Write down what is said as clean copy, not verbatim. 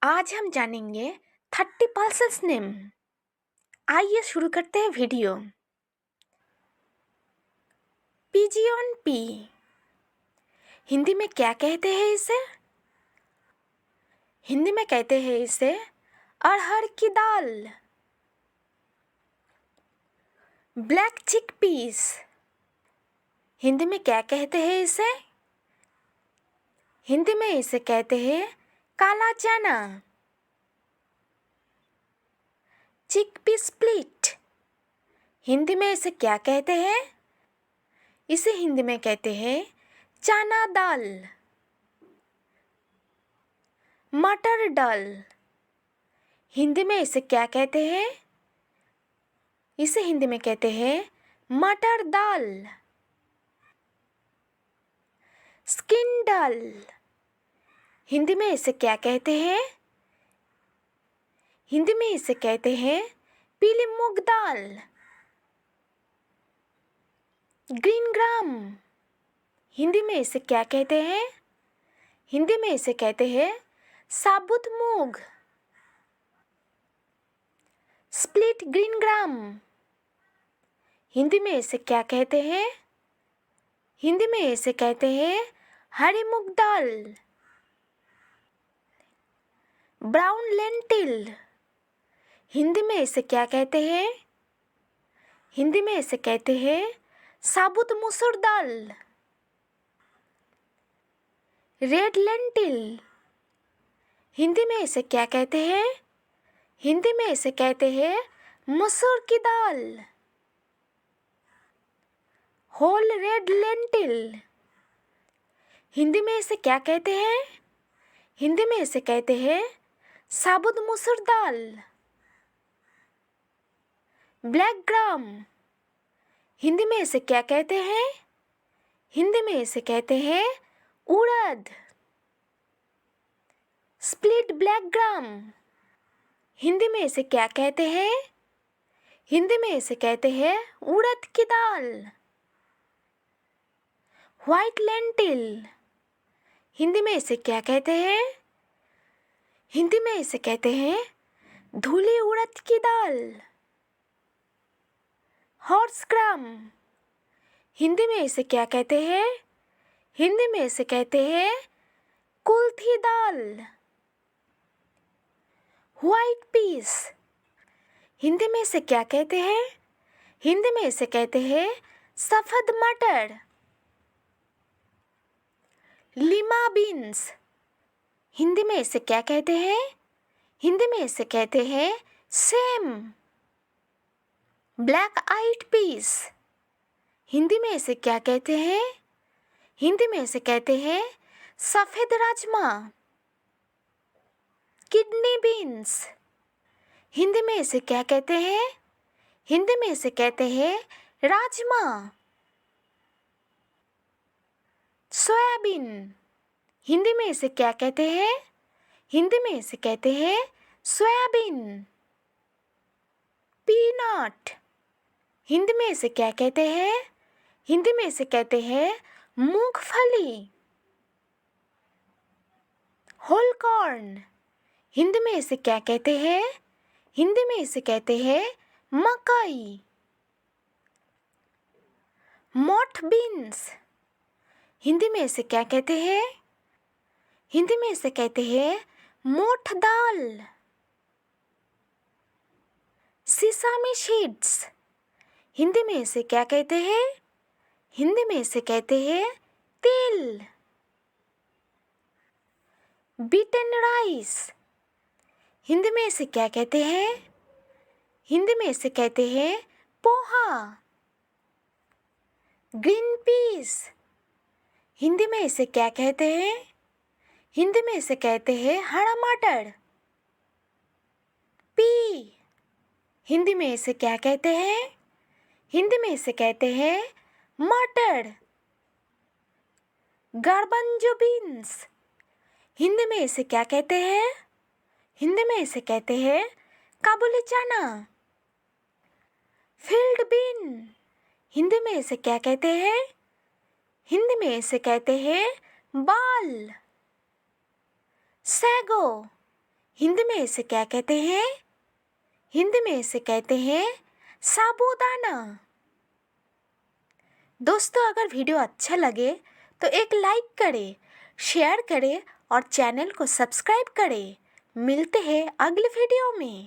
आज हम जानेंगे 30 पल्सेस नेम। आइए शुरू करते हैं वीडियो। पिजियन पी, हिंदी में क्या कहते हैं इसे? हिंदी में कहते हैं इसे अरहर की दाल। ब्लैक चिक पीस, हिंदी में क्या कहते हैं इसे? हिंदी में इसे कहते हैं काला चना। चिक पी स्प्लिट, हिंदी में इसे क्या कहते हैं? इसे हिंदी में कहते हैं चना दाल। मटर दाल, हिंदी में इसे क्या कहते हैं? इसे हिंदी में कहते हैं मटर दाल। स्किन दाल, हिंदी में इसे क्या कहते हैं? हिंदी में इसे कहते हैं पीली मूंग दाल। ग्रीन ग्राम, हिंदी में इसे क्या कहते हैं? हिंदी में इसे कहते हैं साबुत मूंग। स्प्लिट ग्रीन ग्राम, हिंदी में इसे क्या कहते हैं? हिंदी में इसे कहते हैं हरी मूंग दाल। ब्राउन लेंटिल, हिंदी में इसे क्या कहते हैं? हिंदी में इसे कहते हैं साबुत मसूर दाल। रेड लेंटिल, हिंदी में इसे क्या कहते हैं? हिंदी में इसे कहते हैं मसूर की दाल। होल रेड लेंटिल, हिंदी में इसे क्या कहते हैं? हिंदी में इसे कहते हैं साबुत मसूर दाल। ब्लैक ग्राम, हिंदी में इसे क्या कहते हैं? हिंदी में इसे कहते हैं उड़द। स्प्लिट ब्लैक ग्राम, हिंदी में इसे क्या कहते हैं? हिंदी में इसे कहते हैं उड़द की दाल। व्हाइट लेंटिल, हिंदी में इसे क्या कहते हैं? हिंदी में इसे कहते हैं धुली उड़द की दाल। हॉर्स ग्राम, हिंदी में इसे क्या कहते हैं? हिंदी में इसे कहते हैं कुल्थी दाल। व्हाइट पीस, हिंदी में इसे क्या कहते हैं? हिंदी में इसे कहते हैं सफेद मटर। लीमा बीन्स, हिंदी में इसे क्या कहते हैं? हिंदी में इसे कहते हैं सेम। ब्लैक आइड पीस, हिंदी में इसे क्या कहते हैं? हिंदी में इसे कहते हैं सफेद राजमा। किडनी बीन्स, हिंदी में इसे क्या कहते हैं? हिंदी में इसे कहते हैं राजमा। सोयाबीन, हिंदी में इसे क्या कहते हैं? हिंदी में इसे कहते हैं सोयाबीन। पीनट, हिंदी में इसे क्या कहते हैं? हिंदी में इसे कहते हैं मूंगफली। होल कॉर्न, हिंदी में इसे क्या कहते हैं? हिंदी में इसे कहते हैं मकई। मोठ बीन्स, हिंदी में इसे क्या कहते हैं? हिंदी में इसे कहते हैं मोठ दाल। सिसामी सीड्स, हिंदी में इसे क्या कहते हैं? हिंदी में इसे कहते हैं तिल। बीटन राइस, हिंदी में इसे क्या कहते हैं? हिंदी में इसे कहते हैं पोहा। ग्रीन पीस, हिंदी में इसे क्या कहते हैं? हिंदी में इसे कहते हैं हरा मटर। पी, हिंदी में इसे क्या कहते हैं? हिंदी में इसे कहते हैं मटर। गार्बंजो बीन्स, हिंदी में इसे क्या कहते हैं? हिंदी में इसे कहते हैं काबुली चना। फील्ड बीन, हिंदी में इसे क्या कहते हैं? हिंदी में इसे कहते हैं बाल। सैगो, हिंदी में इसे क्या कहते हैं? हिंदी में इसे कहते हैं साबूदाना। दोस्तों, अगर वीडियो अच्छा लगे तो एक लाइक करें, शेयर करें और चैनल को सब्सक्राइब करें। मिलते हैं अगले वीडियो में।